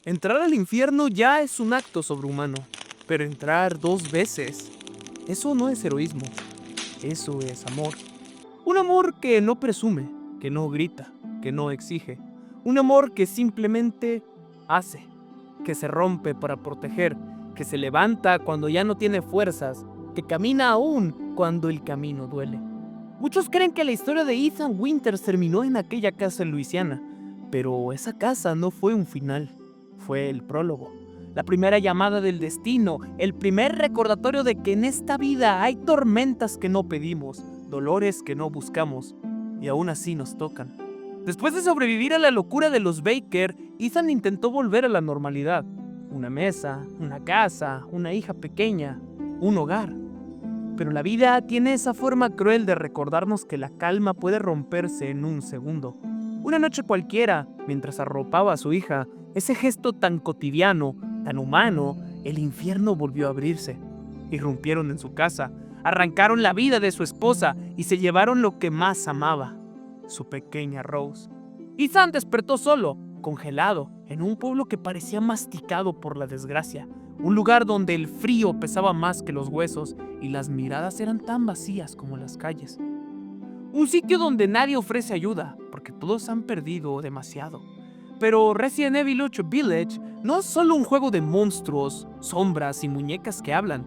Entrar al infierno ya es un acto sobrehumano, pero entrar 2 veces, eso no es heroísmo, eso es amor. Un amor que no presume, que no grita, que no exige. Un amor que simplemente hace, que se rompe para proteger, que se levanta cuando ya no tiene fuerzas, que camina aún cuando el camino duele. Muchos creen que la historia de Ethan Winters terminó en aquella casa en Luisiana, pero esa casa no fue un final, fue el prólogo. La primera llamada del destino, el primer recordatorio de que en esta vida hay tormentas que no pedimos, dolores que no buscamos, y aún así nos tocan. Después de sobrevivir a la locura de los Baker, Ethan intentó volver a la normalidad. Una mesa, una casa, una hija pequeña, un hogar. Pero la vida tiene esa forma cruel de recordarnos que la calma puede romperse en un segundo. Una noche cualquiera, mientras arropaba a su hija, ese gesto tan cotidiano, tan humano, el infierno volvió a abrirse. Irrumpieron en su casa, arrancaron la vida de su esposa y se llevaron lo que más amaba, su pequeña Rose. Ethan despertó solo, congelado, en un pueblo que parecía masticado por la desgracia. Un lugar donde el frío pesaba más que los huesos y las miradas eran tan vacías como las calles. Un sitio donde nadie ofrece ayuda, porque todos han perdido demasiado. Pero Resident Evil 8 Village no es solo un juego de monstruos, sombras y muñecas que hablan.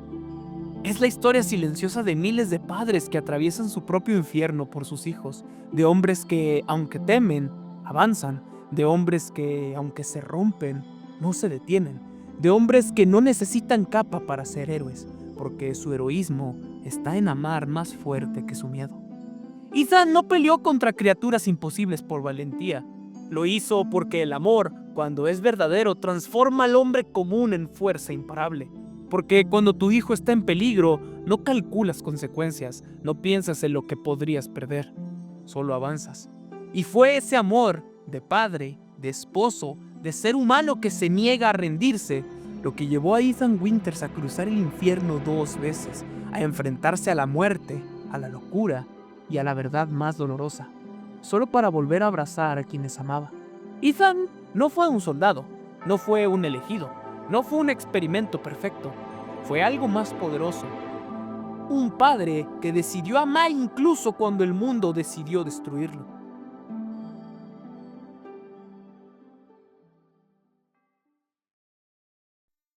Es la historia silenciosa de miles de padres que atraviesan su propio infierno por sus hijos, de hombres que, aunque temen, avanzan, de hombres que, aunque se rompen, no se detienen, de hombres que no necesitan capa para ser héroes, porque su heroísmo está en amar más fuerte que su miedo. Ethan no peleó contra criaturas imposibles por valentía. Lo hizo porque el amor, cuando es verdadero, transforma al hombre común en fuerza imparable. Porque cuando tu hijo está en peligro, no calculas consecuencias, no piensas en lo que podrías perder, solo avanzas. Y fue ese amor de padre, de esposo, de ser humano que se niega a rendirse, lo que llevó a Ethan Winters a cruzar el infierno 2 veces, a enfrentarse a la muerte, a la locura y a la verdad más dolorosa, solo para volver a abrazar a quienes amaba. Ethan no fue un soldado, no fue un elegido, no fue un experimento perfecto, fue algo más poderoso. Un padre que decidió amar incluso cuando el mundo decidió destruirlo.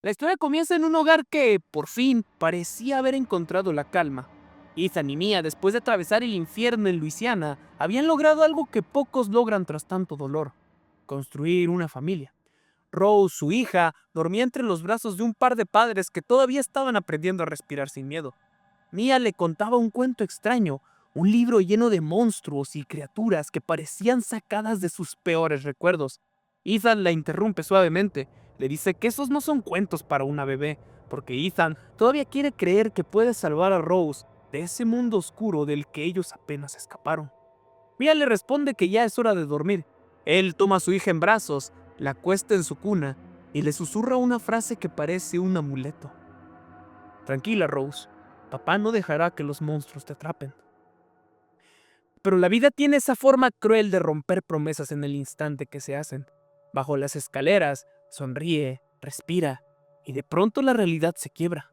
La historia comienza en un hogar que, por fin, parecía haber encontrado la calma. Ethan y Mia, después de atravesar el infierno en Luisiana, habían logrado algo que pocos logran tras tanto dolor: construir una familia. Rose, su hija, dormía entre los brazos de un par de padres que todavía estaban aprendiendo a respirar sin miedo. Mia le contaba un cuento extraño, un libro lleno de monstruos y criaturas que parecían sacadas de sus peores recuerdos. Ethan la interrumpe suavemente, le dice que esos no son cuentos para una bebé, porque Ethan todavía quiere creer que puede salvar a Rose de ese mundo oscuro del que ellos apenas escaparon. Mia le responde que ya es hora de dormir. Él toma a su hija en brazos, la acuesta en su cuna y le susurra una frase que parece un amuleto. Tranquila, Rose. Papá no dejará que los monstruos te atrapen. Pero la vida tiene esa forma cruel de romper promesas en el instante que se hacen. Bajo las escaleras, sonríe, respira, y de pronto la realidad se quiebra.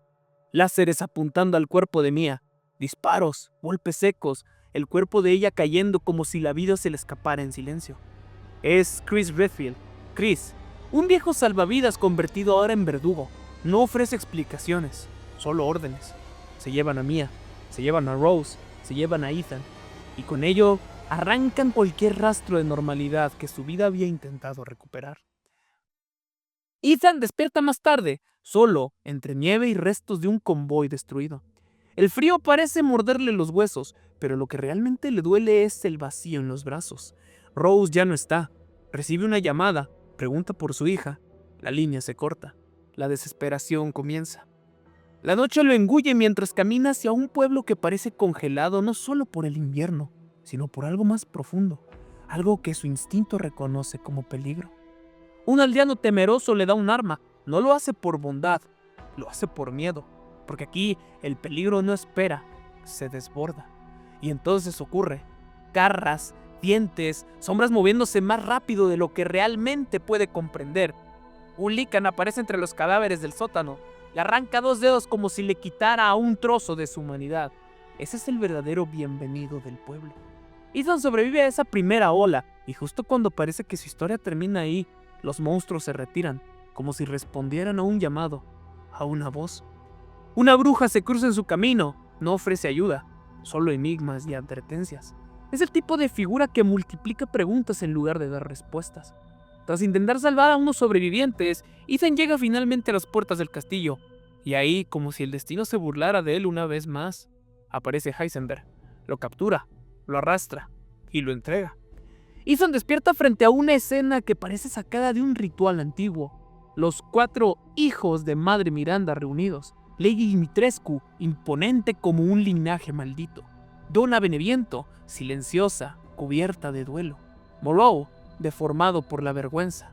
Láseres apuntando al cuerpo de Mia, disparos, golpes secos, el cuerpo de ella cayendo como si la vida se le escapara en silencio. Es Chris Redfield. Chris, un viejo salvavidas convertido ahora en verdugo. No ofrece explicaciones, solo órdenes. Se llevan a Mia, se llevan a Rose, se llevan a Ethan, y con ello arrancan cualquier rastro de normalidad que su vida había intentado recuperar. Ethan despierta más tarde, solo, entre nieve y restos de un convoy destruido. El frío parece morderle los huesos, pero lo que realmente le duele es el vacío en los brazos. Rose ya no está. Recibe una llamada, pregunta por su hija. La línea se corta. La desesperación comienza. La noche lo engulle mientras camina hacia un pueblo que parece congelado no solo por el invierno, sino por algo más profundo, algo que su instinto reconoce como peligro. Un aldeano temeroso le da un arma. No lo hace por bondad, lo hace por miedo, porque aquí el peligro no espera, se desborda. Y entonces ocurre. Garras, dientes, sombras moviéndose más rápido de lo que realmente puede comprender. Un Lycan aparece entre los cadáveres del sótano. Le arranca 2 dedos como si le quitara a un trozo de su humanidad. Ese es el verdadero bienvenido del pueblo. Ethan sobrevive a esa primera ola, y justo cuando parece que su historia termina ahí, los monstruos se retiran, como si respondieran a un llamado, a una voz. Una bruja se cruza en su camino, no ofrece ayuda, solo enigmas y advertencias. Es el tipo de figura que multiplica preguntas en lugar de dar respuestas. Tras intentar salvar a unos sobrevivientes, Ethan llega finalmente a las puertas del castillo, y ahí, como si el destino se burlara de él una vez más, aparece Heisenberg, lo captura, lo arrastra y lo entrega. Ethan despierta frente a una escena que parece sacada de un ritual antiguo. Los 4 hijos de Madre Miranda reunidos. Lady Dimitrescu, imponente como un linaje maldito. Donna Beneviento, silenciosa, cubierta de duelo. Moreau, deformado por la vergüenza.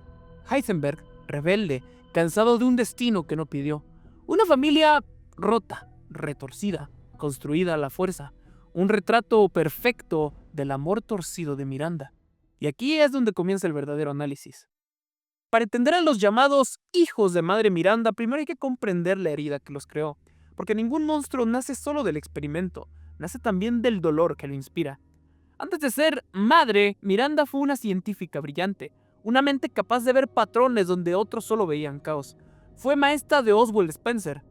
Heisenberg, rebelde, cansado de un destino que no pidió. Una familia rota, retorcida, construida a la fuerza. Un retrato perfecto del amor torcido de Miranda. Y aquí es donde comienza el verdadero análisis. Para entender a los llamados hijos de Madre Miranda, primero hay que comprender la herida que los creó, porque ningún monstruo nace solo del experimento, nace también del dolor que lo inspira. Antes de ser madre, Miranda fue una científica brillante, una mente capaz de ver patrones donde otros solo veían caos. Fue maestra de Oswald Spencer,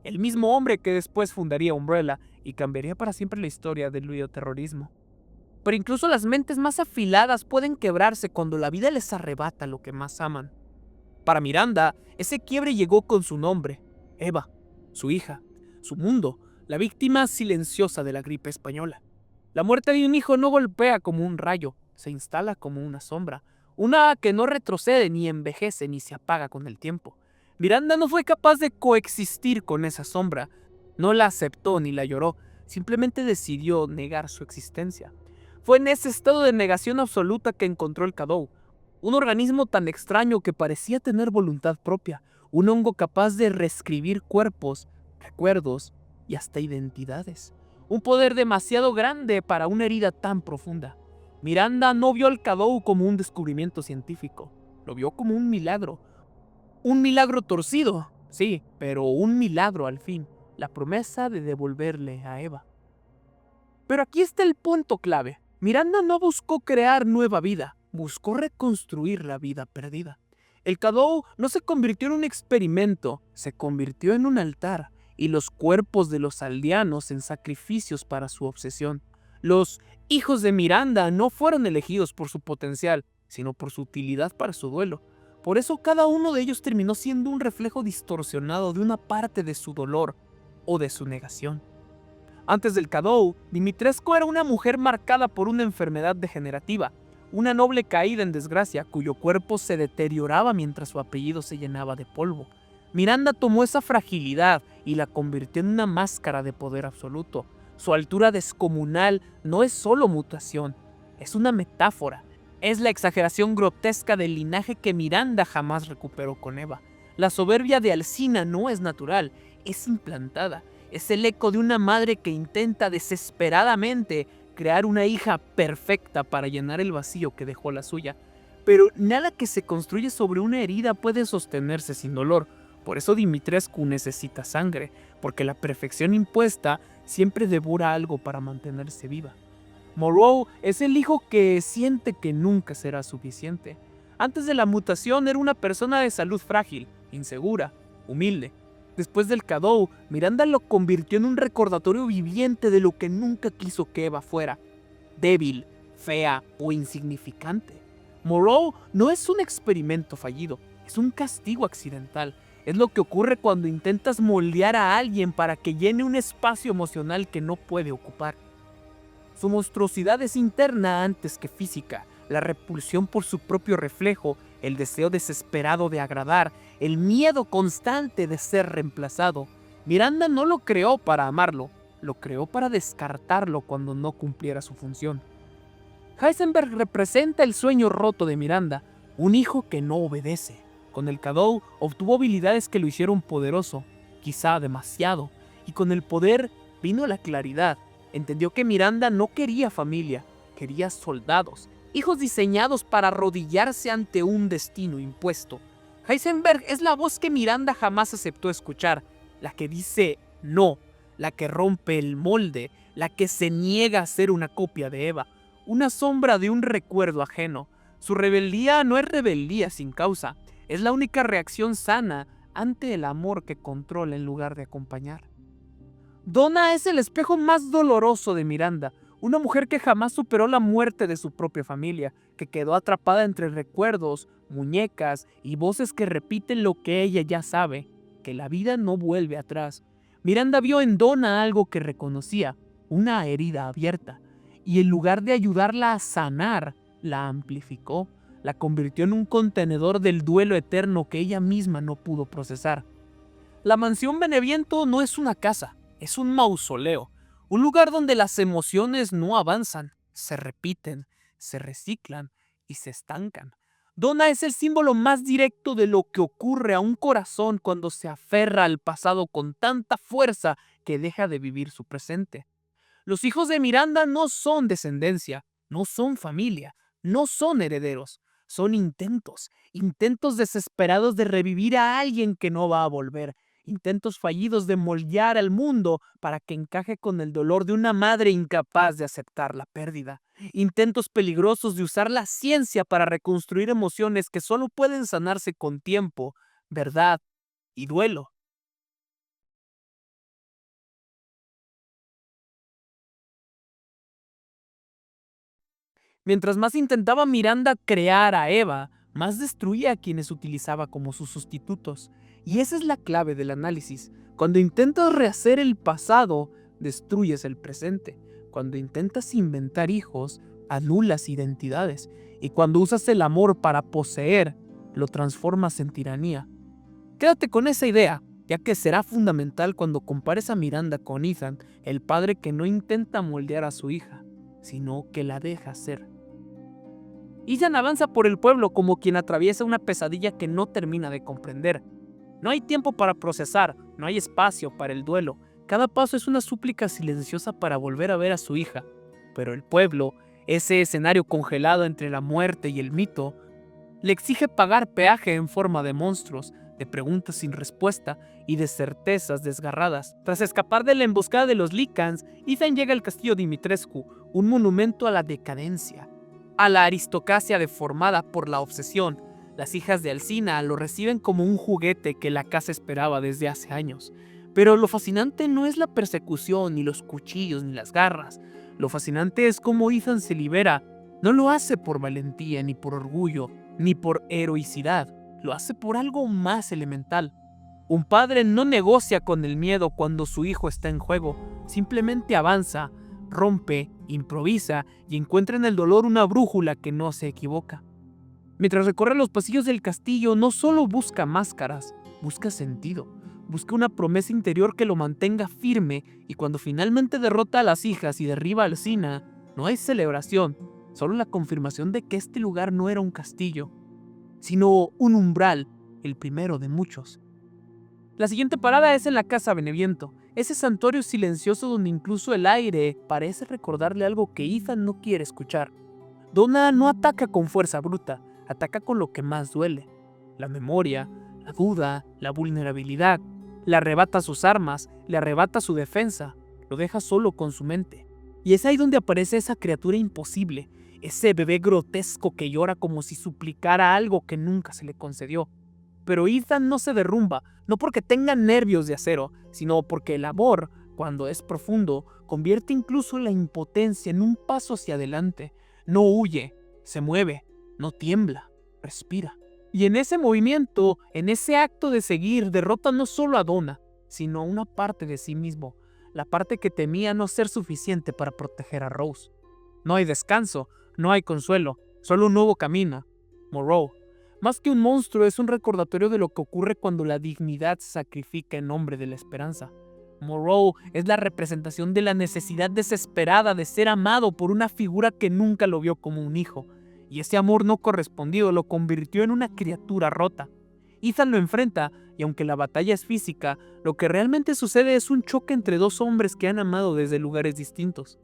el mismo hombre que después fundaría Umbrella y cambiaría para siempre la historia del bioterrorismo. Pero incluso las mentes más afiladas pueden quebrarse cuando la vida les arrebata lo que más aman. Para Miranda, ese quiebre llegó con su nombre, Eva, su hija, su mundo, la víctima silenciosa de la gripe española. La muerte de un hijo no golpea como un rayo, se instala como una sombra, una que no retrocede ni envejece ni se apaga con el tiempo. Miranda no fue capaz de coexistir con esa sombra, no la aceptó ni la lloró, simplemente decidió negar su existencia. Fue en ese estado de negación absoluta que encontró el Cadou, un organismo tan extraño que parecía tener voluntad propia, un hongo capaz de reescribir cuerpos, recuerdos y hasta identidades. Un poder demasiado grande para una herida tan profunda. Miranda no vio al Cadou como un descubrimiento científico, lo vio como un milagro. Un milagro torcido, sí, pero un milagro al fin, la promesa de devolverle a Eva. Pero aquí está el punto clave. Miranda no buscó crear nueva vida, buscó reconstruir la vida perdida. El Cadou no se convirtió en un experimento, se convirtió en un altar, y los cuerpos de los aldeanos en sacrificios para su obsesión. Los hijos de Miranda no fueron elegidos por su potencial, sino por su utilidad para su duelo. Por eso cada uno de ellos terminó siendo un reflejo distorsionado de una parte de su dolor o de su negación. Antes del Cadou, Dimitrescu era una mujer marcada por una enfermedad degenerativa, una noble caída en desgracia cuyo cuerpo se deterioraba mientras su apellido se llenaba de polvo. Miranda tomó esa fragilidad y la convirtió en una máscara de poder absoluto. Su altura descomunal no es solo mutación, es una metáfora. Es la exageración grotesca del linaje que Miranda jamás recuperó con Eva. La soberbia de Alcina no es natural, es implantada. Es el eco de una madre que intenta desesperadamente crear una hija perfecta para llenar el vacío que dejó la suya. Pero nada que se construye sobre una herida puede sostenerse sin dolor. Por eso Dimitrescu necesita sangre, porque la perfección impuesta siempre devora algo para mantenerse viva. Moreau es el hijo que siente que nunca será suficiente. Antes de la mutación era una persona de salud frágil, insegura, humilde. Después del Cadou, Miranda lo convirtió en un recordatorio viviente de lo que nunca quiso que Eva fuera: débil, fea o insignificante. Moreau no es un experimento fallido, es un castigo accidental. Es lo que ocurre cuando intentas moldear a alguien para que llene un espacio emocional que no puede ocupar. Su monstruosidad es interna antes que física, la repulsión por su propio reflejo, el deseo desesperado de agradar, el miedo constante de ser reemplazado. Miranda no lo creó para amarlo, lo creó para descartarlo cuando no cumpliera su función. Heisenberg representa el sueño roto de Miranda, un hijo que no obedece. Con el Cadou obtuvo habilidades que lo hicieron poderoso, quizá demasiado, y con el poder vino la claridad. Entendió que Miranda no quería familia, quería soldados, hijos diseñados para arrodillarse ante un destino impuesto. Heisenberg es la voz que Miranda jamás aceptó escuchar, la que dice no, la que rompe el molde, la que se niega a ser una copia de Eva, una sombra de un recuerdo ajeno. Su rebeldía no es rebeldía sin causa, es la única reacción sana ante el amor que controla en lugar de acompañar. Donna es el espejo más doloroso de Miranda, una mujer que jamás superó la muerte de su propia familia, que quedó atrapada entre recuerdos, muñecas y voces que repiten lo que ella ya sabe, que la vida no vuelve atrás. Miranda vio en Donna algo que reconocía, una herida abierta, y en lugar de ayudarla a sanar, la amplificó, la convirtió en un contenedor del duelo eterno que ella misma no pudo procesar. La mansión Beneviento no es una casa, es un mausoleo, un lugar donde las emociones no avanzan, se repiten, se reciclan y se estancan. Donna es el símbolo más directo de lo que ocurre a un corazón cuando se aferra al pasado con tanta fuerza que deja de vivir su presente. Los hijos de Miranda no son descendencia, no son familia, no son herederos, son intentos, intentos desesperados de revivir a alguien que no va a volver, intentos fallidos de moldear al mundo para que encaje con el dolor de una madre incapaz de aceptar la pérdida, intentos peligrosos de usar la ciencia para reconstruir emociones que solo pueden sanarse con tiempo, verdad y duelo. Mientras más intentaba Miranda crear a Eva, más destruía a quienes utilizaba como sus sustitutos. Y esa es la clave del análisis. Cuando intentas rehacer el pasado, destruyes el presente. Cuando intentas inventar hijos, anulas identidades. Y cuando usas el amor para poseer, lo transformas en tiranía. Quédate con esa idea, ya que será fundamental cuando compares a Miranda con Ethan, el padre que no intenta moldear a su hija, sino que la deja ser. Ethan avanza por el pueblo como quien atraviesa una pesadilla que no termina de comprender. No hay tiempo para procesar, no hay espacio para el duelo. Cada paso es una súplica silenciosa para volver a ver a su hija. Pero el pueblo, ese escenario congelado entre la muerte y el mito, le exige pagar peaje en forma de monstruos, de preguntas sin respuesta y de certezas desgarradas. Tras escapar de la emboscada de los Lycans, Ethan llega al castillo Dimitrescu, un monumento a la decadencia, a la aristocracia deformada por la obsesión. Las hijas de Alcina lo reciben como un juguete que la casa esperaba desde hace años. Pero lo fascinante no es la persecución, ni los cuchillos, ni las garras. Lo fascinante es cómo Ethan se libera. No lo hace por valentía, ni por orgullo, ni por heroicidad. Lo hace por algo más elemental. Un padre no negocia con el miedo cuando su hijo está en juego. Simplemente avanza, rompe, improvisa y encuentra en el dolor una brújula que no se equivoca. Mientras recorre los pasillos del castillo, no solo busca máscaras, busca sentido. Busca una promesa interior que lo mantenga firme, y cuando finalmente derrota a las hijas y derriba a Alcina, no hay celebración, solo la confirmación de que este lugar no era un castillo, sino un umbral, el primero de muchos. La siguiente parada es en la Casa Beneviento, ese santuario silencioso donde incluso el aire parece recordarle algo que Ethan no quiere escuchar. Donna no ataca con fuerza bruta, ataca con lo que más duele: la memoria, la duda, la vulnerabilidad. Le arrebata sus armas, le arrebata su defensa, lo deja solo con su mente. Y es ahí donde aparece esa criatura imposible, ese bebé grotesco que llora como si suplicara algo que nunca se le concedió. Pero Ethan no se derrumba, no porque tenga nervios de acero, sino porque el amor, cuando es profundo, convierte incluso la impotencia en un paso hacia adelante. No huye, se mueve, no tiembla, respira. Y en ese movimiento, en ese acto de seguir, derrota no solo a Donna, sino a una parte de sí mismo, la parte que temía no ser suficiente para proteger a Rose. No hay descanso, no hay consuelo, solo un nuevo camino. Moreau, más que un monstruo, es un recordatorio de lo que ocurre cuando la dignidad se sacrifica en nombre de la esperanza. Moreau es la representación de la necesidad desesperada de ser amado por una figura que nunca lo vio como un hijo, y ese amor no correspondido lo convirtió en una criatura rota. Ethan lo enfrenta, y aunque la batalla es física, lo que realmente sucede es un choque entre dos hombres que han amado desde lugares distintos.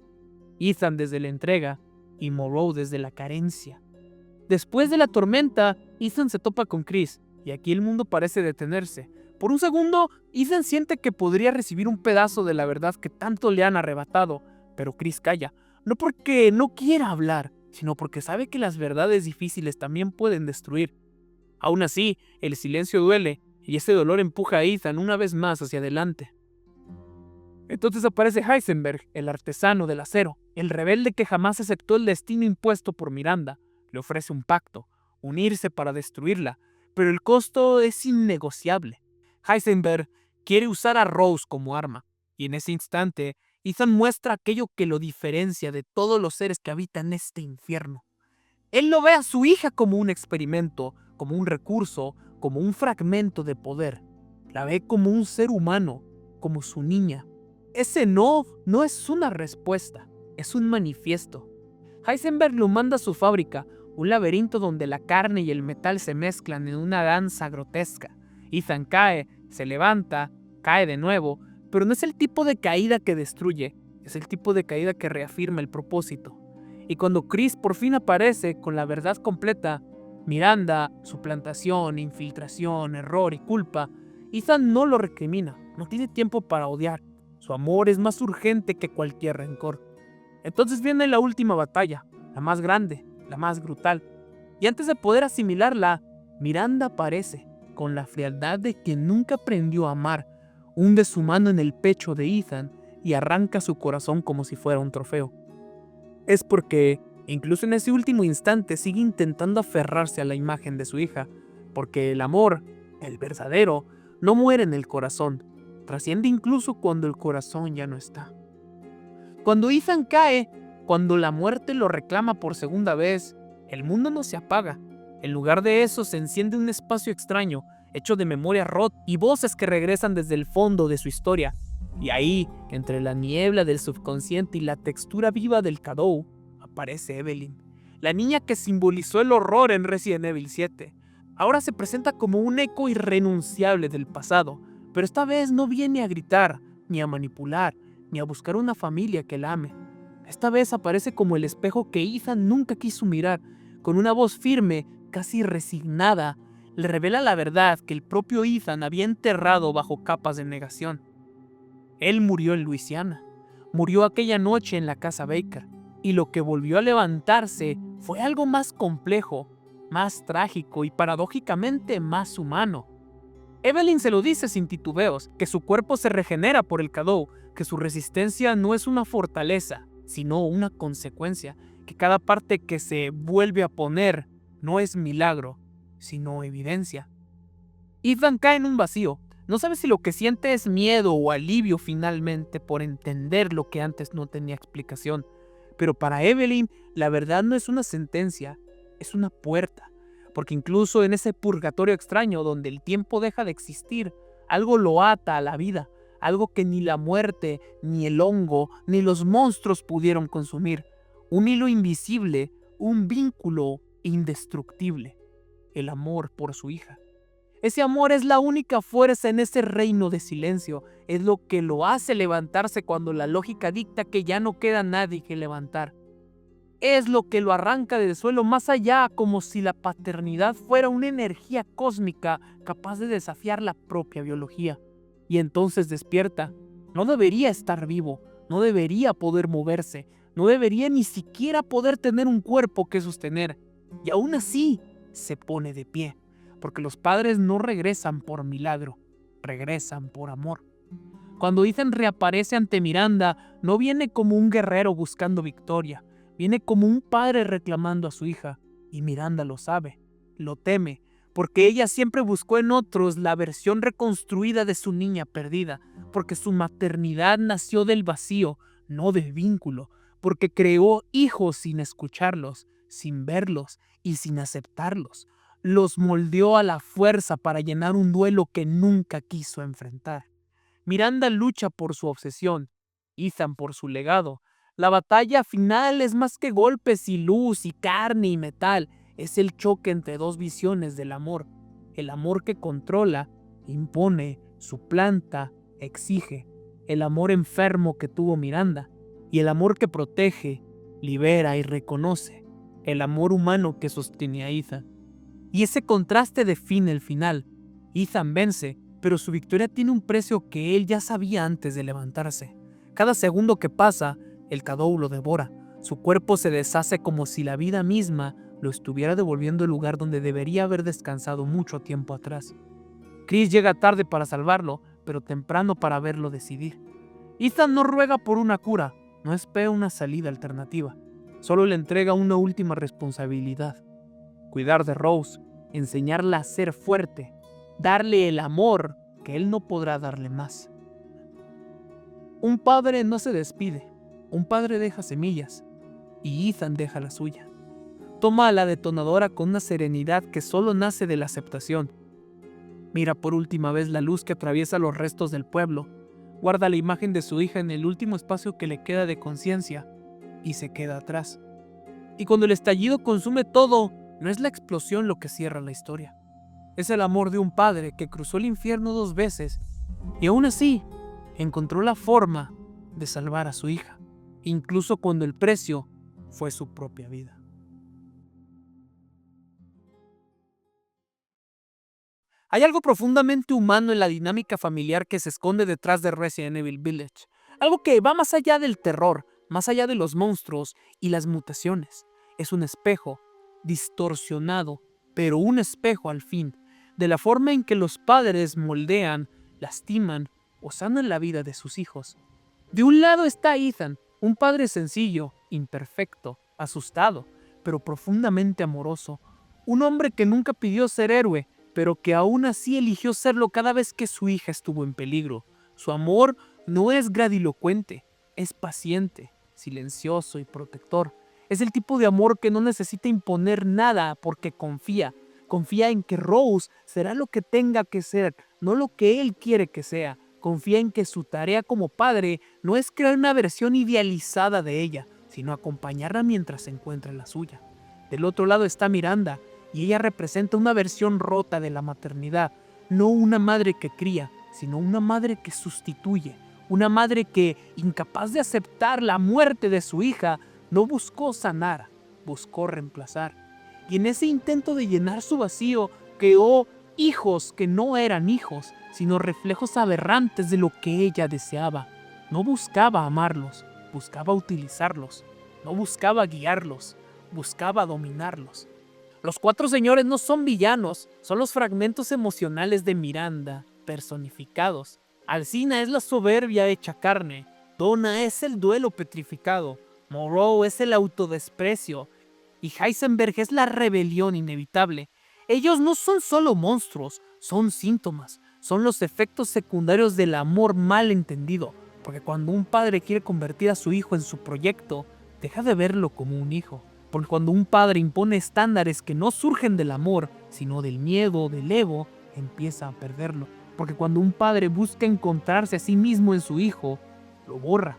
Ethan desde la entrega y Moreau desde la carencia. Después de la tormenta, Ethan se topa con Chris, Y aquí el mundo parece detenerse. Por un segundo, Ethan siente que podría recibir un pedazo de la verdad que tanto le han arrebatado, pero Chris calla, no porque no quiera hablar, sino porque sabe que las verdades difíciles también pueden destruir. Aún así, el silencio duele, y ese dolor empuja a Ethan una vez más hacia adelante. Entonces aparece Heisenberg, el artesano del acero, el rebelde que jamás aceptó el destino impuesto por Miranda. Le ofrece un pacto, unirse para destruirla, pero el costo es innegociable. Heisenberg quiere usar a Rose como arma, y en ese instante, Ethan muestra aquello que lo diferencia de todos los seres que habitan este infierno. Él no ve a su hija como un experimento, como un recurso, como un fragmento de poder. La ve como un ser humano, como su niña. Ese no es una respuesta, es un manifiesto. Heisenberg lo manda a su fábrica, un laberinto donde la carne y el metal se mezclan en una danza grotesca. Ethan cae, se levanta, cae de nuevo, pero no es el tipo de caída que destruye, es el tipo de caída que reafirma el propósito. Y cuando Chris por fin aparece con la verdad completa, Miranda, suplantación, infiltración, error y culpa, Ethan no lo recrimina, no tiene tiempo para odiar. Su amor es más urgente que cualquier rencor. Entonces viene la última batalla, la más grande, la más brutal. Y antes de poder asimilarla, Miranda aparece, con la frialdad de quien nunca aprendió a amar, hunde su mano en el pecho de Ethan y arranca su corazón como si fuera un trofeo. Es porque, incluso en ese último instante, sigue intentando aferrarse a la imagen de su hija, porque el amor, el verdadero, no muere en el corazón, trasciende incluso cuando el corazón ya no está. Cuando Ethan cae, cuando la muerte lo reclama por segunda vez, el mundo no se apaga. En lugar de eso se enciende un espacio extraño, hecho de memoria rota y voces que regresan desde el fondo de su historia. Y ahí, entre la niebla del subconsciente y la textura viva del Shadow, aparece Evelyn, la niña que simbolizó el horror en Resident Evil 7. Ahora se presenta como un eco irrenunciable del pasado, pero esta vez no viene a gritar, ni a manipular, ni a buscar una familia que la ame. Esta vez aparece como el espejo que Ethan nunca quiso mirar, con una voz firme, casi resignada, le revela la verdad que el propio Ethan había enterrado bajo capas de negación. Él murió en Luisiana, murió aquella noche en la casa Baker, y lo que volvió a levantarse fue algo más complejo, más trágico y paradójicamente más humano. Evelyn se lo dice sin titubeos, que su cuerpo se regenera por el Shadow, que su resistencia no es una fortaleza, sino una consecuencia, que cada parte que se vuelve a poner no es milagro, sino evidencia. Ethan cae en un vacío, no sabe si lo que siente es miedo o alivio finalmente por entender lo que antes no tenía explicación, pero para Evelyn la verdad no es una sentencia, es una puerta. Porque incluso en ese purgatorio extraño donde el tiempo deja de existir, algo lo ata a la vida, algo que ni la muerte, ni el hongo, ni los monstruos pudieron consumir. Un hilo invisible, un vínculo indestructible, el amor por su hija. Ese amor es la única fuerza en ese reino de silencio, es lo que lo hace levantarse cuando la lógica dicta que ya no queda nadie que levantar. Es lo que lo arranca del suelo más allá, como si la paternidad fuera una energía cósmica capaz de desafiar la propia biología. Y entonces despierta. No debería estar vivo, no debería poder moverse, no debería ni siquiera poder tener un cuerpo que sostener. Y aún así, se pone de pie, porque los padres no regresan por milagro, regresan por amor. Cuando Ethan reaparece ante Miranda, no viene como un guerrero buscando victoria, viene como un padre reclamando a su hija, y Miranda lo sabe, lo teme, porque ella siempre buscó en otros la versión reconstruida de su niña perdida, porque su maternidad nació del vacío, no del vínculo, porque creó hijos sin escucharlos, sin verlos y sin aceptarlos. Los moldeó a la fuerza para llenar un duelo que nunca quiso enfrentar. Miranda lucha por su obsesión, Ethan por su legado. La batalla final es más que golpes y luz y carne y metal, es el choque entre dos visiones del amor. El amor que controla, impone, suplanta, exige. El amor enfermo que tuvo Miranda. Y el amor que protege, libera y reconoce. El amor humano que sostiene a Ethan. Y ese contraste define el final. Ethan vence, pero su victoria tiene un precio que él ya sabía antes de levantarse. Cada segundo que pasa, el Shadow lo devora. Su cuerpo se deshace como si la vida misma lo estuviera devolviendo al lugar donde debería haber descansado mucho tiempo atrás. Chris llega tarde para salvarlo, pero temprano para verlo decidir. Ethan no ruega por una cura, no espera una salida alternativa. Solo le entrega una última responsabilidad: cuidar de Rose, enseñarla a ser fuerte, darle el amor que él no podrá darle más. Un padre no se despide, un padre deja semillas, y Ethan deja la suya. Toma a la detonadora con una serenidad que solo nace de la aceptación. Mira por última vez la luz que atraviesa los restos del pueblo, guarda la imagen de su hija en el último espacio que le queda de conciencia, y se queda atrás. Y cuando el estallido consume todo, no es la explosión lo que cierra la historia. Es el amor de un padre que cruzó el infierno 2 veces y aún así encontró la forma de salvar a su hija, incluso cuando el precio fue su propia vida. Hay algo profundamente humano en la dinámica familiar que se esconde detrás de Resident Evil Village. Algo que va más allá del terror, más allá de los monstruos y las mutaciones. Es un espejo, distorsionado, pero un espejo al fin, de la forma en que los padres moldean, lastiman o sanan la vida de sus hijos. De un lado está Ethan, un padre sencillo, imperfecto, asustado, pero profundamente amoroso. Un hombre que nunca pidió ser héroe, pero que aún así eligió serlo cada vez que su hija estuvo en peligro. Su amor no es grandilocuente, es paciente, silencioso y protector. Es el tipo de amor que no necesita imponer nada porque confía en que Rose será lo que tenga que ser, no lo que él quiere que sea. Confía en que su tarea como padre no es crear una versión idealizada de ella, sino acompañarla mientras se encuentra la suya. Del otro lado está Miranda, y ella representa una versión rota de la maternidad, no una madre que cría, sino una madre que sustituye, una madre que, incapaz de aceptar la muerte de su hija, no buscó sanar, buscó reemplazar. Y en ese intento de llenar su vacío, creó hijos que no eran hijos, sino reflejos aberrantes de lo que ella deseaba. No buscaba amarlos, buscaba utilizarlos. No buscaba guiarlos, buscaba dominarlos. Los 4 señores no son villanos, son los fragmentos emocionales de Miranda, personificados. Alcina es la soberbia hecha carne, Donna es el duelo petrificado, Moreau es el autodesprecio, y Heisenberg es la rebelión inevitable. Ellos no son solo monstruos, son síntomas, son los efectos secundarios del amor mal entendido, porque cuando un padre quiere convertir a su hijo en su proyecto, deja de verlo como un hijo. Porque cuando un padre impone estándares que no surgen del amor, sino del miedo, del ego, empieza a perderlo. Porque cuando un padre busca encontrarse a sí mismo en su hijo, lo borra.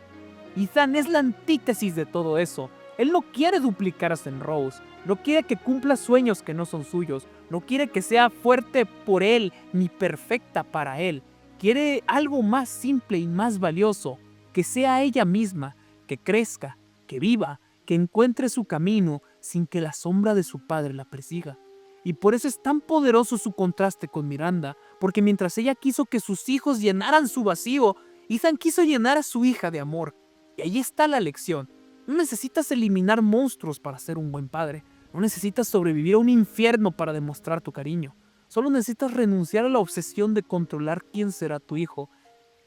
Ethan es la antítesis de todo eso. Él no quiere duplicarse en Rose, no quiere que cumpla sueños que no son suyos, no quiere que sea fuerte por él ni perfecta para él. Quiere algo más simple y más valioso, que sea ella misma, que crezca, que viva, que encuentre su camino sin que la sombra de su padre la persiga. Y por eso es tan poderoso su contraste con Miranda, porque mientras ella quiso que sus hijos llenaran su vacío, Ethan quiso llenar a su hija de amor. Y ahí está la lección. No necesitas eliminar monstruos para ser un buen padre. No necesitas sobrevivir a un infierno para demostrar tu cariño. Solo necesitas renunciar a la obsesión de controlar quién será tu hijo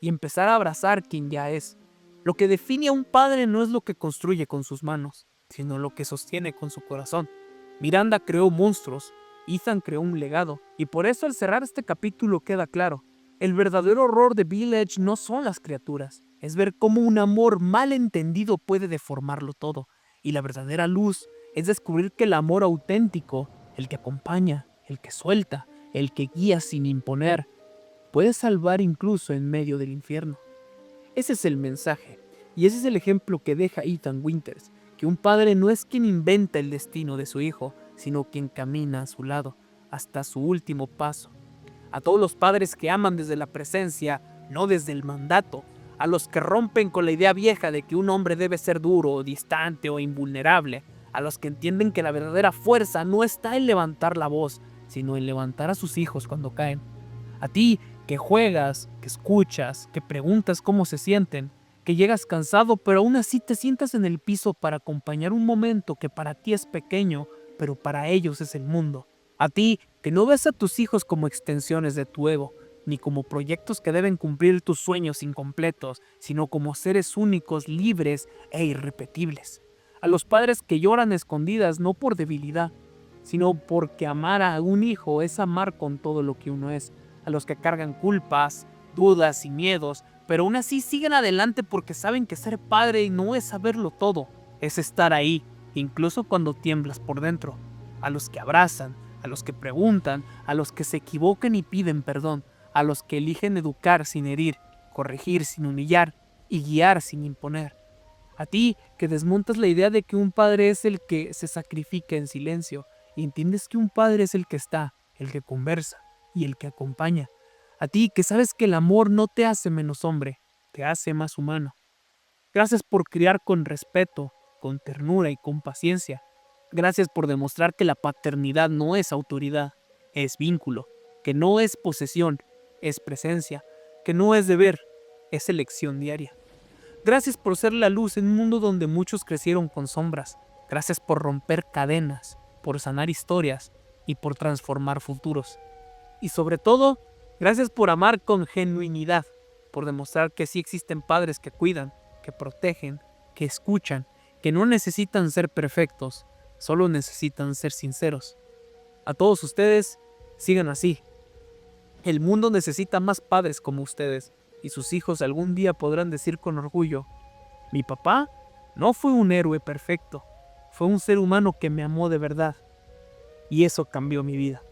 y empezar a abrazar quien ya es. Lo que define a un padre no es lo que construye con sus manos, sino lo que sostiene con su corazón. Miranda creó monstruos, Ethan creó un legado, y por eso al cerrar este capítulo queda claro. El verdadero horror de Village no son las criaturas, es ver cómo un amor mal entendido puede deformarlo todo. Y la verdadera luz es descubrir que el amor auténtico, el que acompaña, el que suelta, el que guía sin imponer, puede salvar incluso en medio del infierno. Ese es el mensaje, y ese es el ejemplo que deja Ethan Winters, que un padre no es quien inventa el destino de su hijo, sino quien camina a su lado, hasta su último paso. A todos los padres que aman desde la presencia, no desde el mandato, a los que rompen con la idea vieja de que un hombre debe ser duro, distante o invulnerable, a los que entienden que la verdadera fuerza no está en levantar la voz, sino en levantar a sus hijos cuando caen. A ti que juegas, que escuchas, que preguntas cómo se sienten, que llegas cansado pero aún así te sientas en el piso para acompañar un momento que para ti es pequeño, pero para ellos es el mundo. A ti que no ves a tus hijos como extensiones de tu ego, ni como proyectos que deben cumplir tus sueños incompletos, sino como seres únicos, libres e irrepetibles. A los padres que lloran escondidas no por debilidad, sino porque amar a un hijo es amar con todo lo que uno es. A los que cargan culpas, dudas y miedos, pero aún así siguen adelante porque saben que ser padre no es saberlo todo, es estar ahí, incluso cuando tiemblas por dentro. A los que abrazan, a los que preguntan, a los que se equivocan y piden perdón, a los que eligen educar sin herir, corregir sin humillar y guiar sin imponer. A ti que desmontas la idea de que un padre es el que se sacrifica en silencio y entiendes que un padre es el que está, el que conversa y el que acompaña. A ti que sabes que el amor no te hace menos hombre, te hace más humano. Gracias por criar con respeto, con ternura y con paciencia. Gracias por demostrar que la paternidad no es autoridad, es vínculo, que no es posesión, es presencia, que no es deber, es elección diaria. Gracias por ser la luz en un mundo donde muchos crecieron con sombras. Gracias por romper cadenas, por sanar historias y por transformar futuros. Y sobre todo, gracias por amar con genuinidad, por demostrar que sí existen padres que cuidan, que protegen, que escuchan, que no necesitan ser perfectos, solo necesitan ser sinceros. A todos ustedes, sigan así. El mundo necesita más padres como ustedes, y sus hijos algún día podrán decir con orgullo: mi papá no fue un héroe perfecto, fue un ser humano que me amó de verdad, y eso cambió mi vida.